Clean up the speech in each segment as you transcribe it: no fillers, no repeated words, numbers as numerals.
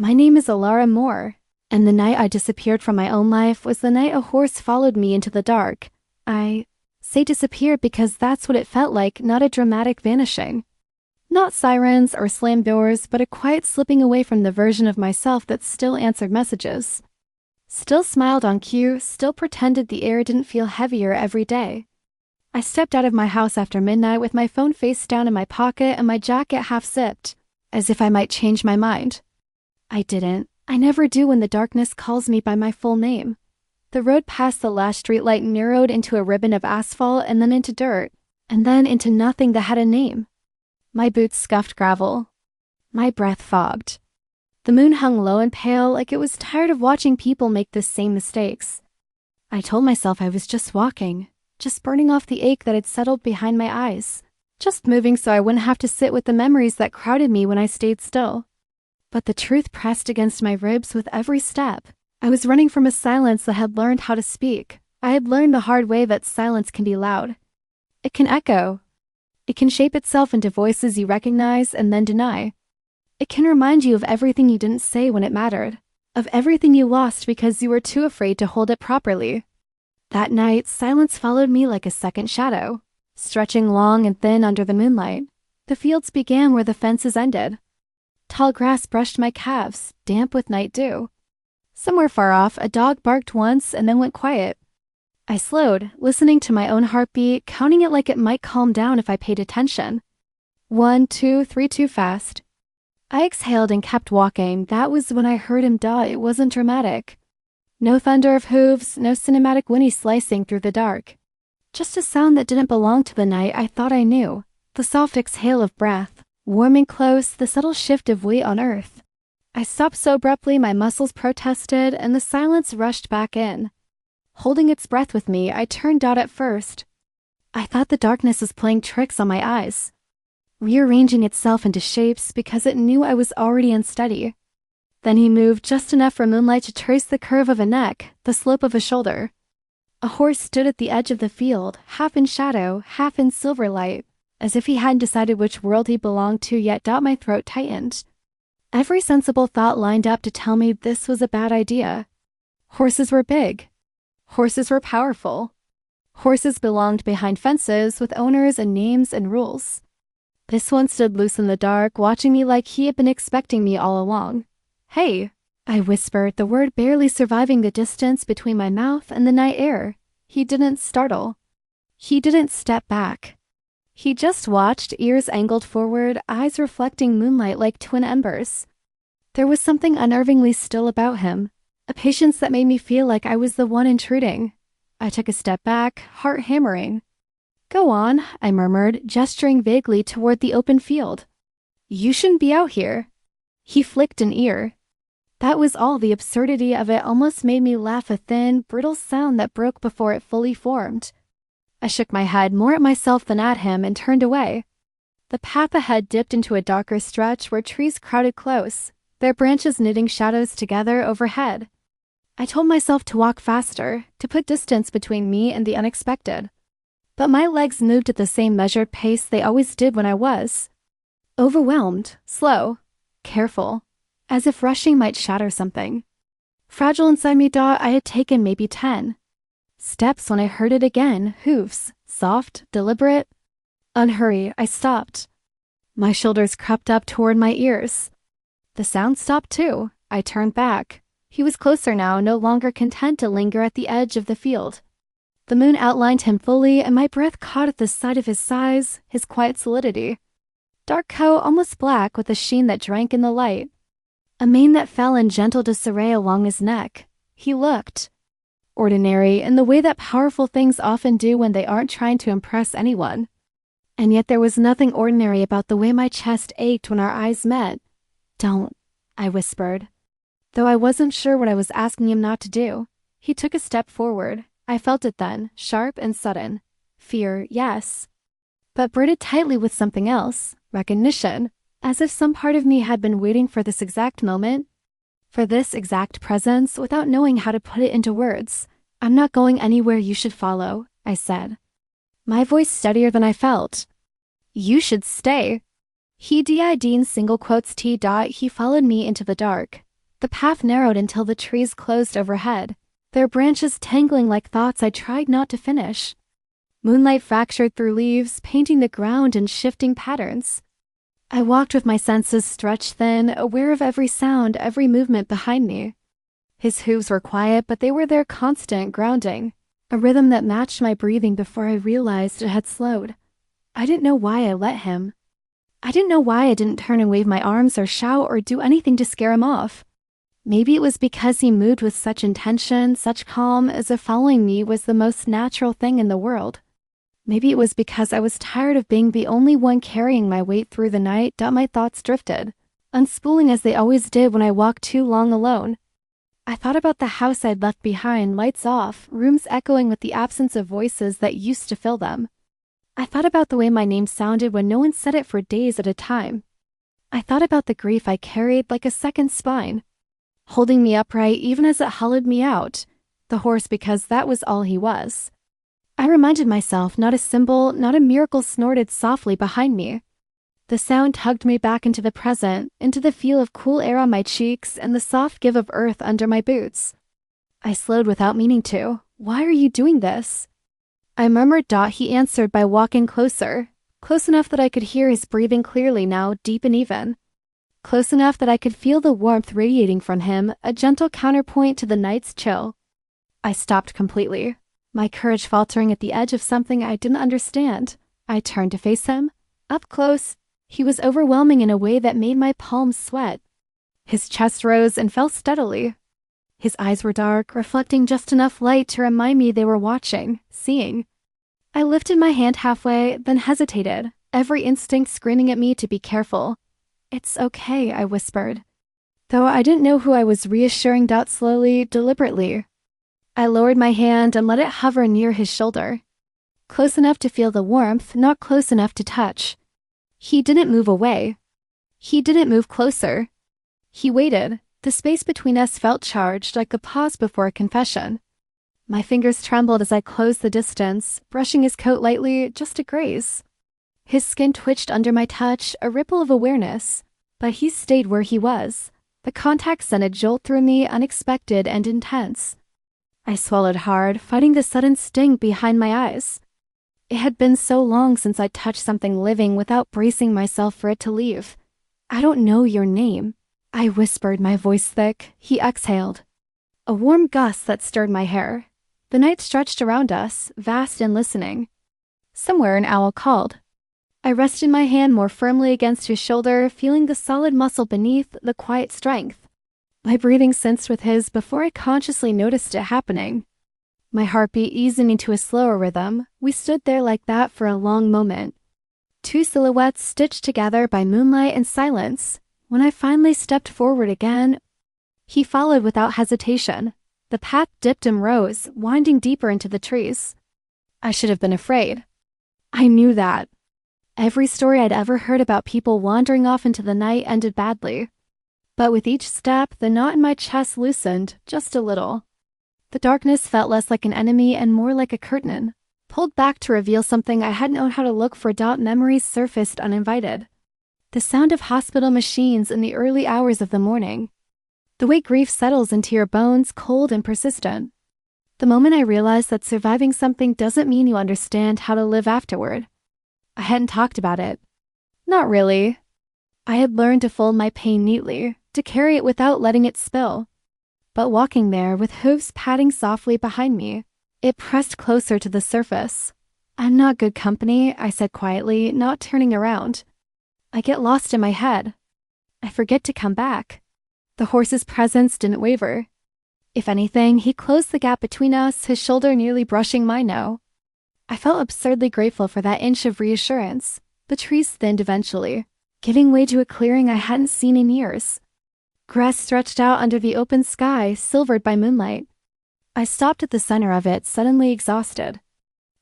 My name is Alara Moore, and the night I disappeared from my own life was the night a horse followed me into the dark. I say disappeared because that's what it felt like, not a dramatic vanishing. Not sirens or slammed doors, but a quiet slipping away from the version of myself that still answered messages. Still smiled on cue, still pretended the air didn't feel heavier every day. I stepped out of my house after midnight with my phone face down in my pocket and my jacket half zipped, as if I might change my mind. I didn't. I never do when the darkness calls me by my full name. The road past the last streetlight narrowed into a ribbon of asphalt and then into dirt, and then into nothing that had a name. My boots scuffed gravel. My breath fogged. The moon hung low and pale, like it was tired of watching people make the same mistakes. I told myself I was just walking, just burning off the ache that had settled behind my eyes, just moving so I wouldn't have to sit with the memories that crowded me when I stayed still. But the truth pressed against my ribs with every step. I was running from a silence that had learned how to speak. I had learned the hard way that silence can be loud. It can echo. It can shape itself into voices you recognize and then deny. It can remind you of everything you didn't say when it mattered, of everything you lost because you were too afraid to hold it properly. That night, silence followed me like a second shadow, stretching long and thin under the moonlight. The fields began where the fences ended. Tall grass brushed my calves, damp with night dew. Somewhere far off, a dog barked once and then went quiet. I slowed, listening to my own heartbeat, counting it like it might calm down if I paid attention. 1, 2, 3 too fast. I exhaled and kept walking. That was when I heard him daw. It wasn't dramatic. No thunder of hooves, no cinematic whinny slicing through the dark. Just a sound that didn't belong to the night I thought I knew. The soft exhale of breath. Warm and close, the subtle shift of weight on earth. I stopped so abruptly my muscles protested and the silence rushed back in. Holding its breath with me, I turned out at first. I thought the darkness was playing tricks on my eyes, rearranging itself into shapes because it knew I was already unsteady. Then he moved just enough for moonlight to trace the curve of a neck, the slope of a shoulder. A horse stood at the edge of the field, half in shadow, half in silver light, as if he hadn't decided which world he belonged to yet. My throat tightened. Every sensible thought lined up to tell me this was a bad idea. Horses were big. Horses were powerful. Horses belonged behind fences with owners and names and rules. This one stood loose in the dark, watching me like he had been expecting me all along. "Hey," I whispered, the word barely surviving the distance between my mouth and the night air. He didn't startle. He didn't step back. He just watched, ears angled forward, eyes reflecting moonlight like twin embers. There was something unnervingly still about him, a patience that made me feel like I was the one intruding. I took a step back, heart hammering. "Go on," I murmured, gesturing vaguely toward the open field. "You shouldn't be out here." He flicked an ear. That was all. The absurdity of it almost made me laugh, a thin, brittle sound that broke before it fully formed. I shook my head more at myself than at him and turned away. The path ahead dipped into a darker stretch where trees crowded close, their branches knitting shadows together overhead. I told myself to walk faster, to put distance between me and the unexpected. But my legs moved at the same measured pace they always did when I was. Overwhelmed, slow, careful, as if rushing might shatter something. Fragile inside me, I had taken maybe 10 steps when I heard it again, hooves, soft, deliberate. Unhurry, I stopped. My shoulders crept up toward my ears. The sound stopped too. I turned back. He was closer now, no longer content to linger at the edge of the field. The moon outlined him fully, and my breath caught at the sight of his size, his quiet solidity. Dark coat, almost black, with a sheen that drank in the light. A mane that fell in gentle disarray along his neck. He looked ordinary in the way that powerful things often do when they aren't trying to impress anyone. And yet there was nothing ordinary about the way my chest ached when our eyes met. "Don't," I whispered, though I wasn't sure what I was asking him not to do. He took a step forward. I felt it then, sharp and sudden. Fear, yes, but braided tightly with something else, recognition, as if some part of me had been waiting for this exact moment, for this exact presence, without knowing how to put it into words. "I'm not going anywhere you should follow," I said, my voice steadier than I felt. "You should stay." He did in single quotes He followed me into the dark, The path narrowed until the trees closed overhead, their branches tangling like thoughts I tried not to finish. Moonlight fractured through leaves, painting the ground in shifting patterns. I walked with my senses stretched thin, aware of every sound, every movement behind me. His hooves were quiet, but they were their constant grounding, a rhythm that matched my breathing before I realized it had slowed. I didn't know why I let him. I didn't know why I didn't turn and wave my arms or shout or do anything to scare him off. Maybe it was because he moved with such intention, such calm, as if following me was the most natural thing in the world. Maybe it was because I was tired of being the only one carrying my weight through the night that my thoughts drifted, unspooling as they always did when I walked too long alone. I thought about the house I'd left behind, lights off, rooms echoing with the absence of voices that used to fill them. I thought about the way my name sounded when no one said it for days at a time. I thought about the grief I carried like a second spine, holding me upright even as it hollowed me out, the horse because that was all he was. I reminded myself not a symbol, not a miracle snorted softly behind me. The sound tugged me back into the present, into the feel of cool air on my cheeks and the soft give of earth under my boots. I slowed without meaning to. "Why are you doing this?" I murmured. He answered by walking closer, close enough that I could hear his breathing clearly now, deep and even. Close enough that I could feel the warmth radiating from him, a gentle counterpoint to the night's chill. I stopped completely, my courage faltering at the edge of something I didn't understand. I turned to face him. Up close, he was overwhelming in a way that made my palms sweat. His chest rose and fell steadily. His eyes were dark, reflecting just enough light to remind me they were watching, seeing. I lifted my hand halfway, then hesitated, every instinct screaming at me to be careful. "It's okay," I whispered. Though I didn't know who I was reassuring. Slowly, deliberately. I lowered my hand and let it hover near his shoulder. Close enough to feel the warmth, not close enough to touch. He didn't move away. He didn't move closer. He waited. The space between us felt charged, like a pause before a confession. My fingers trembled as I closed the distance, brushing his coat lightly, just a graze. His skin twitched under my touch, a ripple of awareness, but he stayed where he was. The contact sent a jolt through me, unexpected and intense. I swallowed hard, fighting the sudden sting behind my eyes. It had been so long since I touched something living without bracing myself for it to leave. "I don't know your name," I whispered, my voice thick. He exhaled. A warm gust that stirred my hair. The night stretched around us, vast and listening. Somewhere an owl called. I rested my hand more firmly against his shoulder, feeling the solid muscle beneath, the quiet strength. My breathing synced with his before I consciously noticed it happening. My heartbeat easing into a slower rhythm. We stood there like that for a long moment. Two silhouettes stitched together by moonlight and silence. When I finally stepped forward again, he followed without hesitation. The path dipped and rose, winding deeper into the trees. I should have been afraid. I knew that. Every story I'd ever heard about people wandering off into the night ended badly. But with each step, the knot in my chest loosened, just a little. The darkness felt less like an enemy and more like a curtain, pulled back to reveal something I hadn't known how to look for. Memories surfaced uninvited. The sound of hospital machines in the early hours of the morning. The way grief settles into your bones, cold and persistent. The moment I realized that surviving something doesn't mean you understand how to live afterward. I hadn't talked about it. Not really. I had learned to fold my pain neatly, to carry it without letting it spill. But walking there, with hooves padding softly behind me, it pressed closer to the surface. "I'm not good company," I said quietly, not turning around. "I get lost in my head. I forget to come back." The horse's presence didn't waver. If anything, he closed the gap between us, his shoulder nearly brushing mine now. I felt absurdly grateful for that inch of reassurance. The trees thinned eventually, giving way to a clearing I hadn't seen in years. Grass stretched out under the open sky, silvered by moonlight. I stopped at the center of it, suddenly exhausted.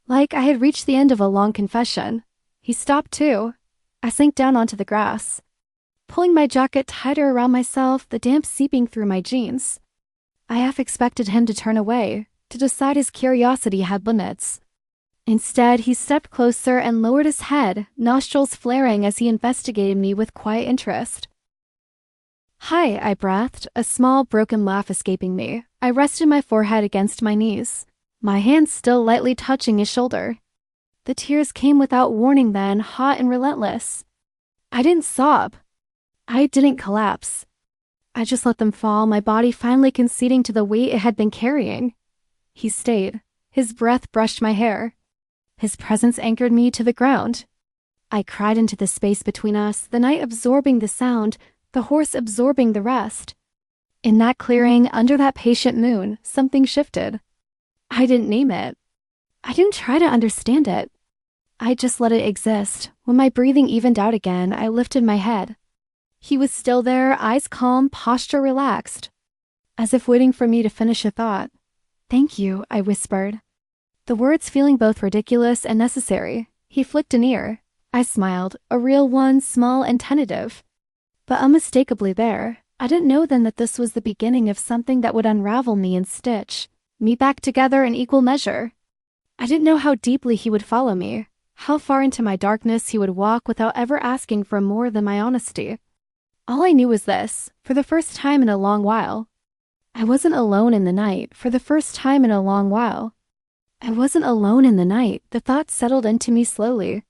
Like I had reached the end of a long confession. He stopped too. I sank down onto the grass, pulling my jacket tighter around myself, the damp seeping through my jeans. I half expected him to turn away, to decide his curiosity had limits. Instead, he stepped closer and lowered his head, nostrils flaring as he investigated me with quiet interest. Hi, I breathed, a small, broken laugh escaping me. I rested my forehead against my knees, my hands still lightly touching his shoulder. The tears came without warning then, hot and relentless. I didn't sob. I didn't collapse. I just let them fall, my body finally conceding to the weight it had been carrying. He stayed. His breath brushed my hair. His presence anchored me to the ground. I cried into the space between us, the night absorbing the sound, the horse absorbing the rest. In that clearing, under that patient moon, something shifted. I didn't name it. I didn't try to understand it. I just let it exist. When my breathing evened out again, I lifted my head. He was still there, eyes calm, posture relaxed, as if waiting for me to finish a thought. "Thank you," I whispered, the words feeling both ridiculous and necessary. He flicked an ear. I smiled, a real one, small and tentative, but unmistakably there. I didn't know then that this was the beginning of something that would unravel me and stitch me back together in equal measure. I didn't know how deeply he would follow me, how far into my darkness he would walk without ever asking for more than my honesty. All I knew was this, for the first time in a long while. I wasn't alone in the night, for the first time in a long while. I wasn't alone in the night, the thought settled into me slowly,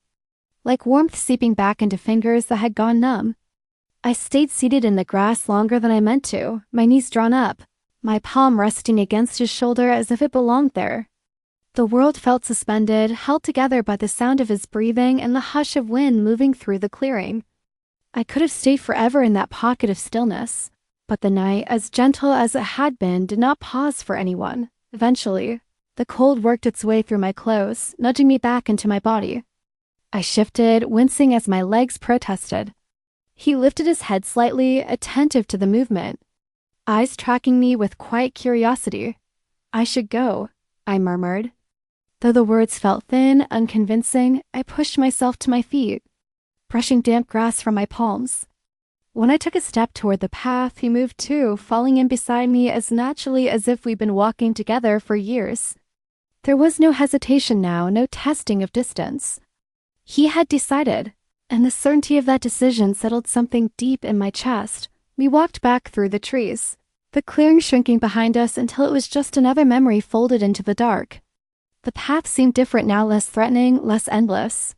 like warmth seeping back into fingers that had gone numb. I stayed seated in the grass longer than I meant to, my knees drawn up, my palm resting against his shoulder as if it belonged there. The world felt suspended, held together by the sound of his breathing and the hush of wind moving through the clearing. I could have stayed forever in that pocket of stillness, but the night, as gentle as it had been, did not pause for anyone. Eventually, the cold worked its way through my clothes, nudging me back into my body. I shifted, wincing as my legs protested. He lifted his head slightly, attentive to the movement, eyes tracking me with quiet curiosity. "I should go," I murmured. Though the words felt thin, unconvincing, I pushed myself to my feet, brushing damp grass from my palms. When I took a step toward the path, he moved too, falling in beside me as naturally as if we'd been walking together for years. There was no hesitation now, no testing of distance. He had decided, and the certainty of that decision settled something deep in my chest. We walked back through the trees, the clearing shrinking behind us until it was just another memory folded into the dark. The path seemed different now, less threatening, less endless.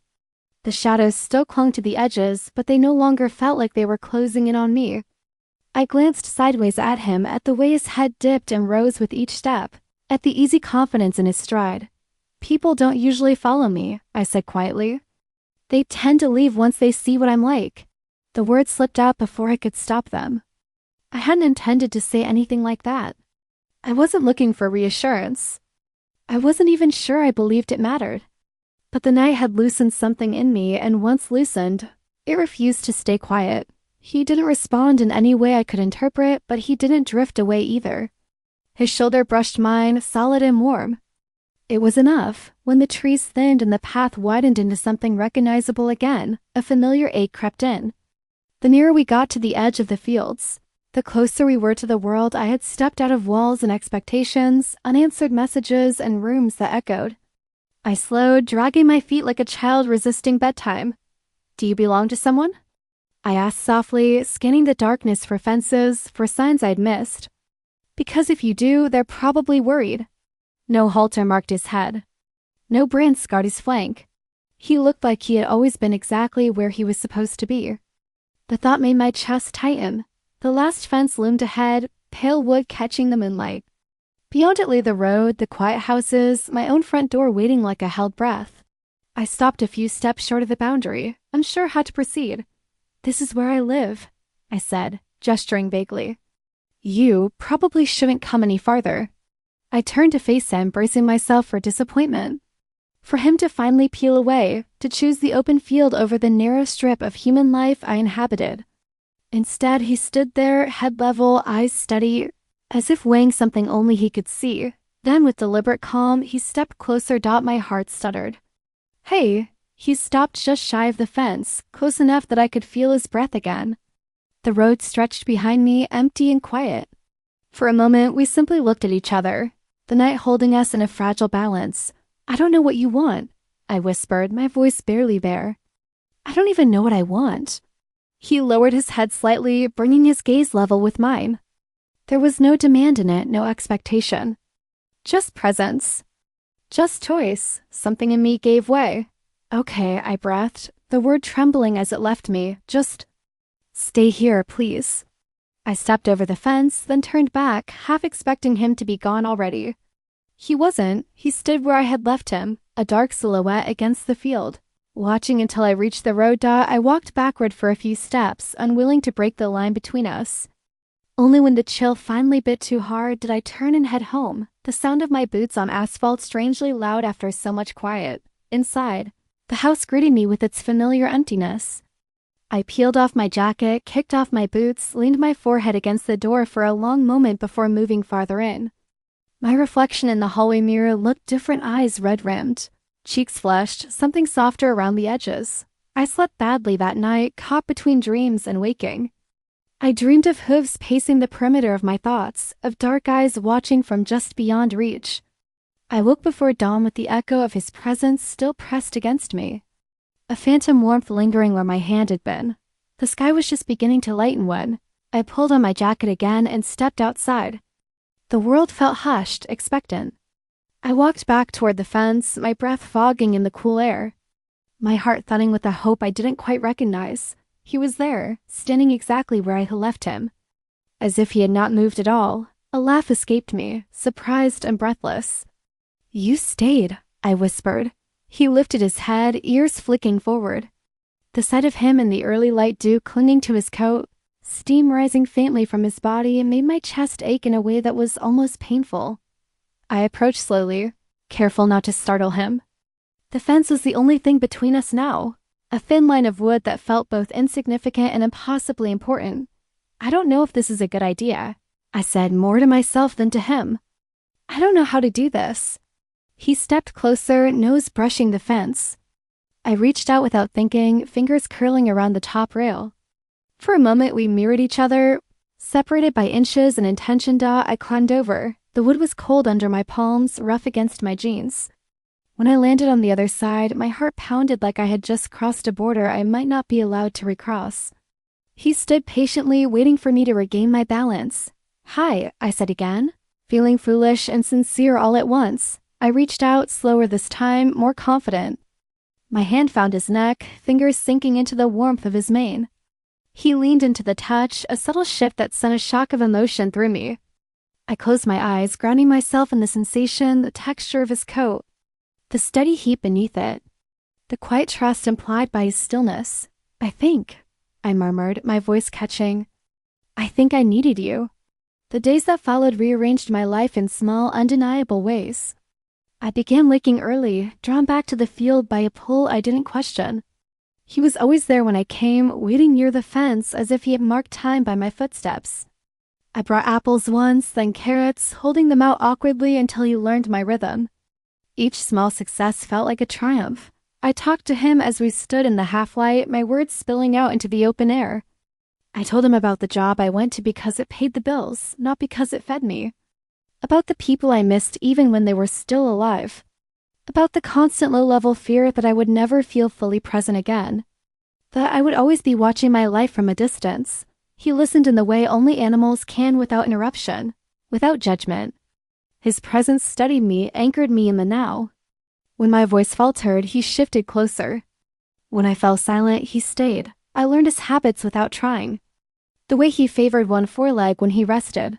The shadows still clung to the edges, but they no longer felt like they were closing in on me. I glanced sideways at him, at the way his head dipped and rose with each step, at the easy confidence in his stride. "People don't usually follow me," I said quietly. "They tend to leave once they see what I'm like." The words slipped out before I could stop them. I hadn't intended to say anything like that. I wasn't looking for reassurance. I wasn't even sure I believed it mattered. But the night had loosened something in me, and once loosened, it refused to stay quiet. He didn't respond in any way I could interpret, but he didn't drift away either. His shoulder brushed mine, solid and warm. It was enough. When the trees thinned and the path widened into something recognizable again, a familiar ache crept in. The nearer we got to the edge of the fields, the closer we were to the world I had stepped out of, walls and expectations, unanswered messages and rooms that echoed. I slowed, dragging my feet like a child resisting bedtime. "Do you belong to someone?" I asked softly, scanning the darkness for fences, for signs I'd missed. "Because if you do, they're probably worried." No halter marked his head. No brand scarred his flank. He looked like he had always been exactly where he was supposed to be. The thought made my chest tighten. The last fence loomed ahead, pale wood catching the moonlight. Beyond it lay the road, the quiet houses, my own front door waiting like a held breath. I stopped a few steps short of the boundary, unsure how to proceed. "This is where I live," I said, gesturing vaguely. "You probably shouldn't come any farther." I turned to face him, bracing myself for disappointment. For him to finally peel away, to choose the open field over the narrow strip of human life I inhabited. Instead, he stood there, head level, eyes steady, as if weighing something only he could see. Then, with deliberate calm, he stepped closer. My heart stuttered. "Hey!" He stopped just shy of the fence, close enough that I could feel his breath again. The road stretched behind me, empty and quiet. For a moment, we simply looked at each other, the night holding us in a fragile balance. "I don't know what you want," I whispered, my voice barely there. "I don't even know what I want." He lowered his head slightly, bringing his gaze level with mine. There was no demand in it, no expectation. Just presence. Just choice. Something in me gave way. Okay, I breathed, the word trembling as it left me. Just stay here, please. I stepped over the fence, then turned back, half expecting him to be gone already. He wasn't. He stood where I had left him, a dark silhouette against the field. Watching until I reached the road dot, I walked backward for a few steps, unwilling to break the line between us. Only when the chill finally bit too hard did I turn and head home, the sound of my boots on asphalt strangely loud after so much quiet. Inside, the house greeted me with its familiar emptiness. I peeled off my jacket, kicked off my boots, leaned my forehead against the door for a long moment before moving farther in. My reflection in the hallway mirror looked different, eyes red-rimmed, cheeks flushed, something softer around the edges. I slept badly that night, caught between dreams and waking. I dreamed of hooves pacing the perimeter of my thoughts, of dark eyes watching from just beyond reach. I woke before dawn with the echo of his presence still pressed against me, a phantom warmth lingering where my hand had been. The sky was just beginning to lighten when I pulled on my jacket again and stepped outside. The world felt hushed, expectant. I walked back toward the fence, my breath fogging in the cool air, my heart thudding with a hope I didn't quite recognize. He was there, standing exactly where I had left him. As if he had not moved at all, a laugh escaped me, surprised and breathless. "You stayed," I whispered. He lifted his head, ears flicking forward. The sight of him in the early light dew clinging to his coat, steam rising faintly from his body, made my chest ache in a way that was almost painful. I approached slowly, careful not to startle him. The fence was the only thing between us now, a thin line of wood that felt both insignificant and impossibly important. "I don't know if this is a good idea," I said, more to myself than to him. "I don't know how to do this." He stepped closer, nose brushing the fence. I reached out without thinking, fingers curling around the top rail. For a moment we mirrored each other. Separated by inches and intention dot, I climbed over. The wood was cold under my palms, rough against my jeans. When I landed on the other side, my heart pounded like I had just crossed a border I might not be allowed to recross. He stood patiently, waiting for me to regain my balance. "Hi," I said again, feeling foolish and sincere all at once. I reached out, slower this time, more confident. My hand found his neck, fingers sinking into the warmth of his mane. He leaned into the touch, a subtle shift that sent a shock of emotion through me. I closed my eyes, grounding myself in the sensation, the texture of his coat, the steady heat beneath it, the quiet trust implied by his stillness. I murmured, my voice catching. "I think I needed you." The days that followed rearranged my life in small, undeniable ways. I began waking early, drawn back to the field by a pull I didn't question. He was always there when I came, waiting near the fence as if he had marked time by my footsteps. I brought apples once, then carrots, holding them out awkwardly until he learned my rhythm. Each small success felt like a triumph. I talked to him as we stood in the half-light, my words spilling out into the open air. I told him about the job I went to because it paid the bills, not because it fed me. About the people I missed even when they were still alive. About the constant low-level fear that I would never feel fully present again. That I would always be watching my life from a distance. He listened in the way only animals can, without interruption, without judgment. His presence steadied me, anchored me in the now. When my voice faltered, he shifted closer. When I fell silent, he stayed. I learned his habits without trying. The way he favored one foreleg when he rested.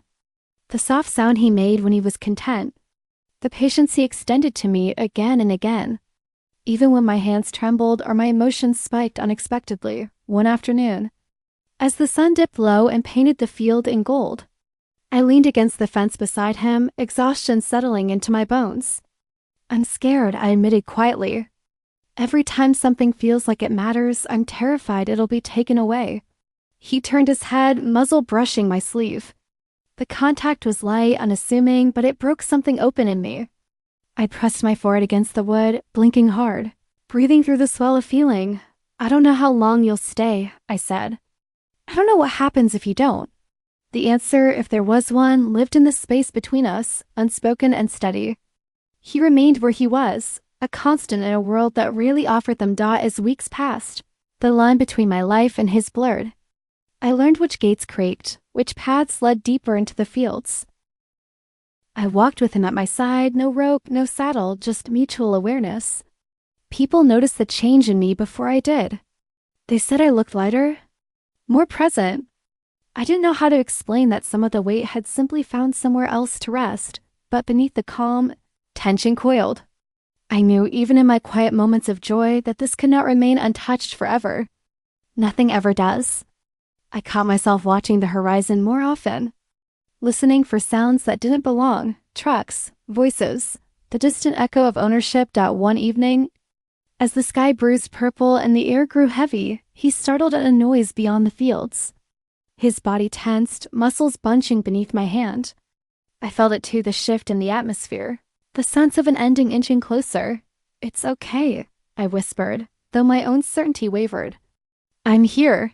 The soft sound he made when he was content. The patience he extended to me again and again. Even when my hands trembled or my emotions spiked unexpectedly, one afternoon. As the sun dipped low and painted the field in gold, I leaned against the fence beside him, exhaustion settling into my bones. "I'm scared," I admitted quietly. "Every time something feels like it matters, I'm terrified it'll be taken away." He turned his head, muzzle brushing my sleeve. The contact was light, unassuming, but it broke something open in me. I pressed my forehead against the wood, blinking hard, breathing through the swell of feeling. "I don't know how long you'll stay," I said. "I don't know what happens if you don't." The answer, if there was one, lived in the space between us, unspoken and steady. He remained where he was, a constant in a world that rarely offered them as weeks passed. The line between my life and his blurred. I learned which gates creaked, which paths led deeper into the fields. I walked with him at my side, no rope, no saddle, just mutual awareness. People noticed the change in me before I did. They said I looked lighter, more present. I didn't know how to explain that some of the weight had simply found somewhere else to rest, but beneath the calm, tension coiled. I knew, even in my quiet moments of joy, that this could not remain untouched forever. Nothing ever does. I caught myself watching the horizon more often, listening for sounds that didn't belong, trucks, voices, the distant echo of ownership. One evening, as the sky bruised purple and the air grew heavy, he startled at a noise beyond the fields. His body tensed, muscles bunching beneath my hand. I felt it too, the shift in the atmosphere, the sense of an ending inching closer. "It's okay," I whispered, though my own certainty wavered. "I'm here."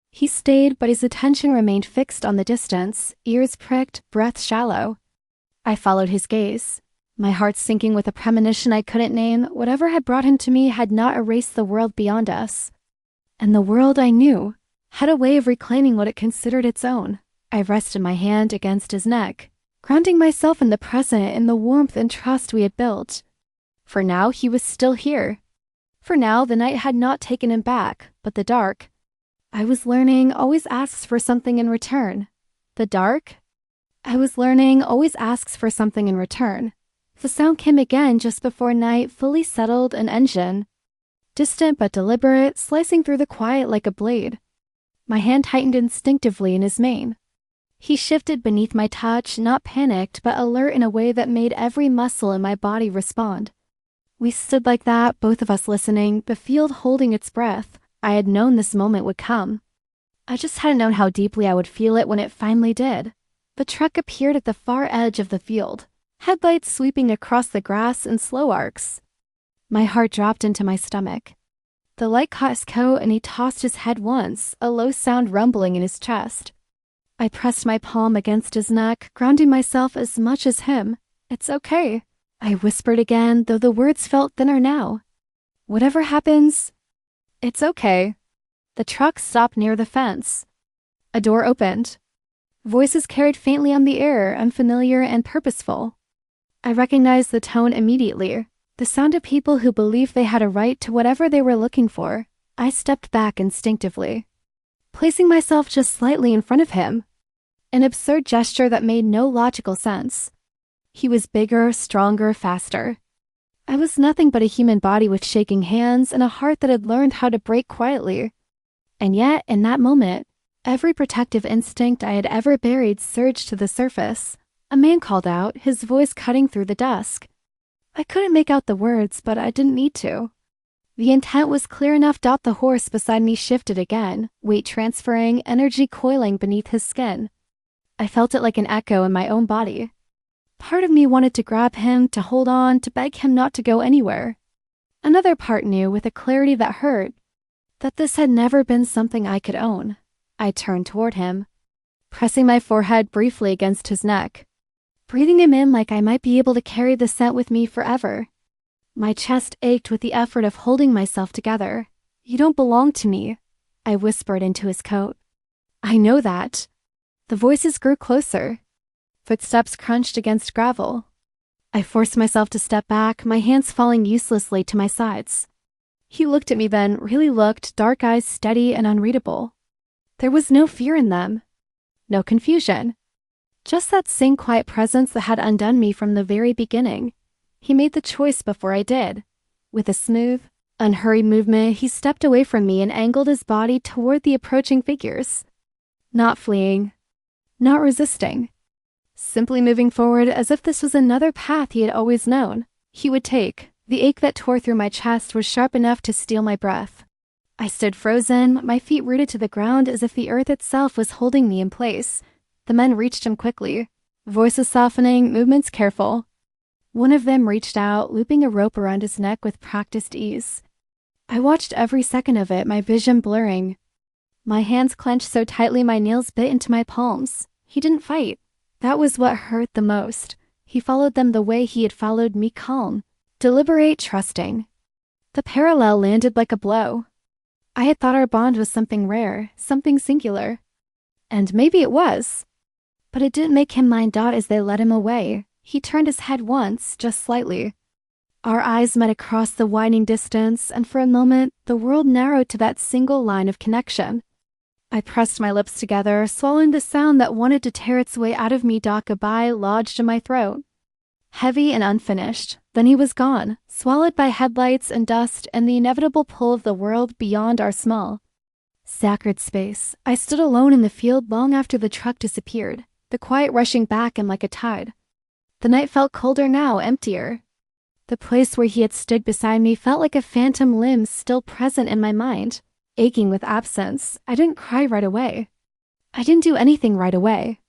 He stayed, but his attention remained fixed on the distance, ears pricked, breath shallow. I followed his gaze, my heart sinking with a premonition I couldn't name. Whatever had brought him to me had not erased the world beyond us. And the world, I knew, had a way of reclaiming what it considered its own. I rested my hand against his neck, grounding myself in the present, in the warmth and trust we had built. For now, he was still here. For now, the night had not taken him back, but the dark. I was learning always asks for something in return. The dark? I was learning always asks for something in return. The sound came again just before night, fully settled, an engine. Distant but deliberate, slicing through the quiet like a blade. My hand tightened instinctively in his mane. He shifted beneath my touch, not panicked, but alert in a way that made every muscle in my body respond. We stood like that, both of us listening, the field holding its breath. I had known this moment would come. I just hadn't known how deeply I would feel it when it finally did. The truck appeared at the far edge of the field, headlights sweeping across the grass in slow arcs. My heart dropped into my stomach. The light caught his coat and he tossed his head once, a low sound rumbling in his chest. I pressed my palm against his neck, grounding myself as much as him. "It's okay," I whispered again, though the words felt thinner now. "Whatever happens, it's okay." The truck stopped near the fence. A door opened. Voices carried faintly on the air, unfamiliar and purposeful. I recognized the tone immediately, the sound of people who believed they had a right to whatever they were looking for. I stepped back instinctively, placing myself just slightly in front of him, an absurd gesture that made no logical sense. He was bigger, stronger, faster. I was nothing but a human body with shaking hands and a heart that had learned how to break quietly. And yet, in that moment, every protective instinct I had ever buried surged to the surface. A man called out, his voice cutting through the dusk. I couldn't make out the words, but I didn't need to. The intent was clear enough. The horse beside me shifted again, weight transferring, energy coiling beneath his skin. I felt it like an echo in my own body. Part of me wanted to grab him, to hold on, to beg him not to go anywhere. Another part knew, with a clarity that hurt, that this had never been something I could own. I turned toward him, pressing my forehead briefly against his neck, breathing him in like I might be able to carry the scent with me forever. My chest ached with the effort of holding myself together. "You don't belong to me," I whispered into his coat. "I know that." The voices grew closer. Footsteps crunched against gravel. I forced myself to step back, my hands falling uselessly to my sides. He looked at me then, really looked, dark eyes steady and unreadable. There was no fear in them, no confusion. Just that same quiet presence that had undone me from the very beginning. He made the choice before I did. With a smooth, unhurried movement, he stepped away from me and angled his body toward the approaching figures. Not fleeing, not resisting. Simply moving forward as if this was another path he had always known. He would take. The ache that tore through my chest was sharp enough to steal my breath. I stood frozen, my feet rooted to the ground as if the earth itself was holding me in place. The men reached him quickly, voices softening, movements careful. One of them reached out, looping a rope around his neck with practiced ease. I watched every second of it, my vision blurring. My hands clenched so tightly my nails bit into my palms. He didn't fight. That was what hurt the most. He followed them the way he had followed me, calm, deliberate, trusting. The parallel landed like a blow. I had thought our bond was something rare, something singular. And maybe it was. But it didn't make him mind Dot as they led him away. He turned his head once, just slightly. Our eyes met across the widening distance, and for a moment, the world narrowed to that single line of connection. I pressed my lips together, swallowing the sound that wanted to tear its way out of me. Dot goodbye lodged in my throat. Heavy and unfinished. Then he was gone, swallowed by headlights and dust and the inevitable pull of the world beyond our small. Sacred space. I stood alone in the field long after the truck disappeared, the quiet rushing back in like a tide. The night felt colder now, emptier. The place where he had stood beside me felt like a phantom limb still present in my mind, aching with absence. I didn't cry right away. I didn't do anything right away.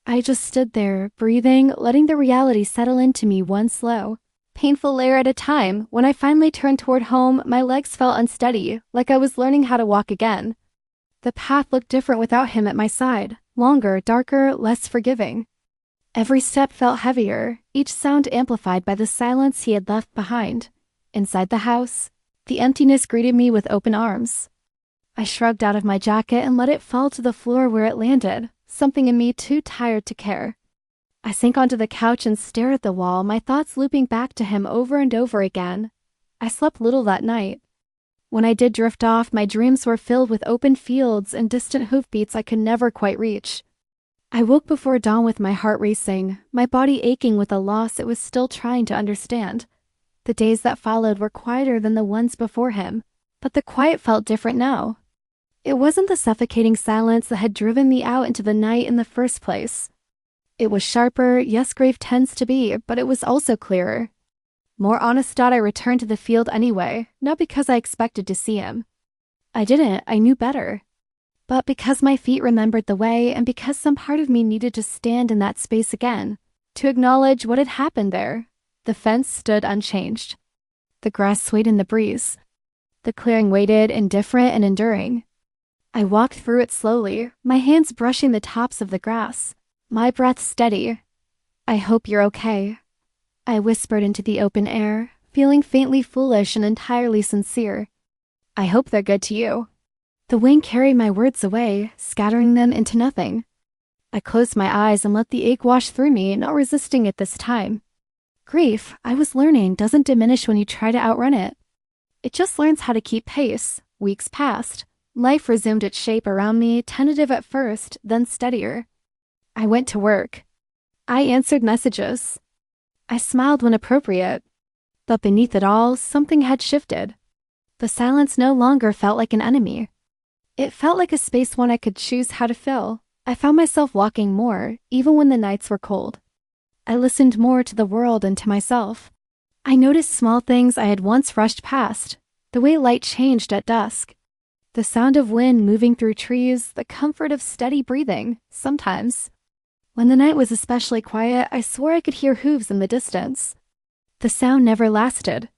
I just stood there, breathing, letting the reality settle into me one slow, painful layer at a time. When I finally turned toward home, my legs felt unsteady, like I was learning how to walk again. The path looked different without him at my side, longer, darker, less forgiving. Every step felt heavier, each sound amplified by the silence he had left behind. Inside the house, the emptiness greeted me with open arms. I shrugged out of my jacket and let it fall to the floor where it landed, something in me too tired to care. I sank onto the couch and stared at the wall, my thoughts looping back to him over and over again. I slept little that night. When I did drift off, my dreams were filled with open fields and distant hoofbeats I could never quite reach. I woke before dawn with my heart racing, my body aching with a loss it was still trying to understand. The days that followed were quieter than the ones before him, but the quiet felt different now. It wasn't the suffocating silence that had driven me out into the night in the first place. It was sharper, yes, grave tends to be, but it was also clearer. More honest. I returned to the field anyway, not because I expected to see him. I didn't, I knew better. But because my feet remembered the way, and because some part of me needed to stand in that space again, to acknowledge what had happened there. The fence stood unchanged. The grass swayed in the breeze. The clearing waited, indifferent and enduring. I walked through it slowly, my hands brushing the tops of the grass, my breath steady. I hope you're okay. I whispered into the open air, feeling faintly foolish and entirely sincere. I hope they're good to you. The wind carried my words away, scattering them into nothing. I closed my eyes and let the ache wash through me, not resisting it this time. Grief, I was learning, doesn't diminish when you try to outrun it. It just learns how to keep pace. Weeks passed. Life resumed its shape around me, tentative at first, then steadier. I went to work. I answered messages. I smiled when appropriate. But beneath it all, something had shifted. The silence no longer felt like an enemy. It felt like a space one I could choose how to fill. I found myself walking more, even when the nights were cold. I listened more to the world and to myself. I noticed small things I had once rushed past, the way light changed at dusk. The sound of wind moving through trees, the comfort of steady breathing, sometimes. When the night was especially quiet, I swore I could hear hooves in the distance. The sound never lasted.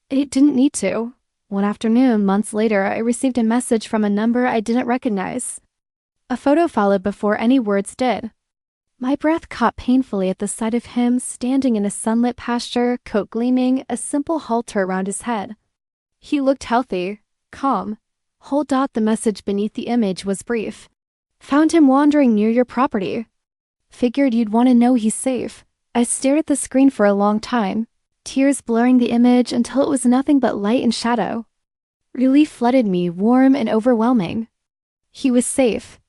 It didn't need to. One afternoon, months later, I received a message from a number I didn't recognize. A photo followed before any words did. My breath caught painfully at the sight of him standing in a sunlit pasture, coat gleaming, a simple halter around his head. He looked healthy, calm. Hold. The message beneath the image was brief. Found him wandering near your property. Figured you'd want to know he's safe. I stared at the screen for a long time, tears blurring the image until it was nothing but light and shadow. Relief flooded me, warm and overwhelming. He was safe.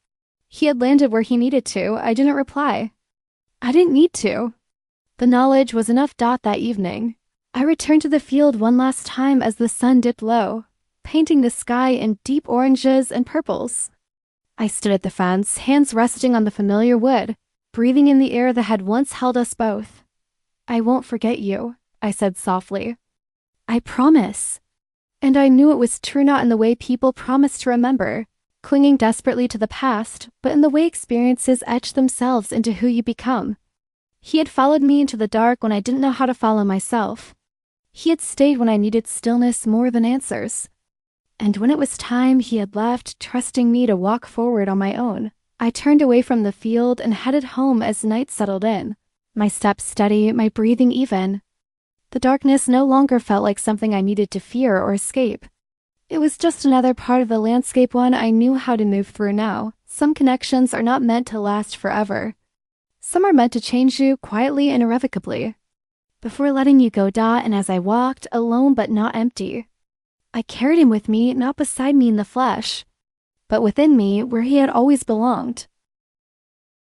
He had landed where he needed to. I didn't reply. I didn't need to. The knowledge was enough. That evening, I returned to the field one last time as the sun dipped low, painting the sky in deep oranges and purples. I stood at the fence, hands resting on the familiar wood, breathing in the air that had once held us both. I won't forget you, I said softly. I promise. And I knew it was true, not in the way people promise to remember, clinging desperately to the past, but in the way experiences etch themselves into who you become. He had followed me into the dark when I didn't know how to follow myself. He had stayed when I needed stillness more than answers. And when it was time, he had left, trusting me to walk forward on my own. I turned away from the field and headed home as night settled in, my steps steady, my breathing even. The darkness no longer felt like something I needed to fear or escape. It was just another part of the landscape one I knew how to move through now. Some connections are not meant to last forever. Some are meant to change you quietly and irrevocably. Before letting you go, Da, and as I walked, alone but not empty, I carried him with me, not beside me in the flesh, but within me where he had always belonged.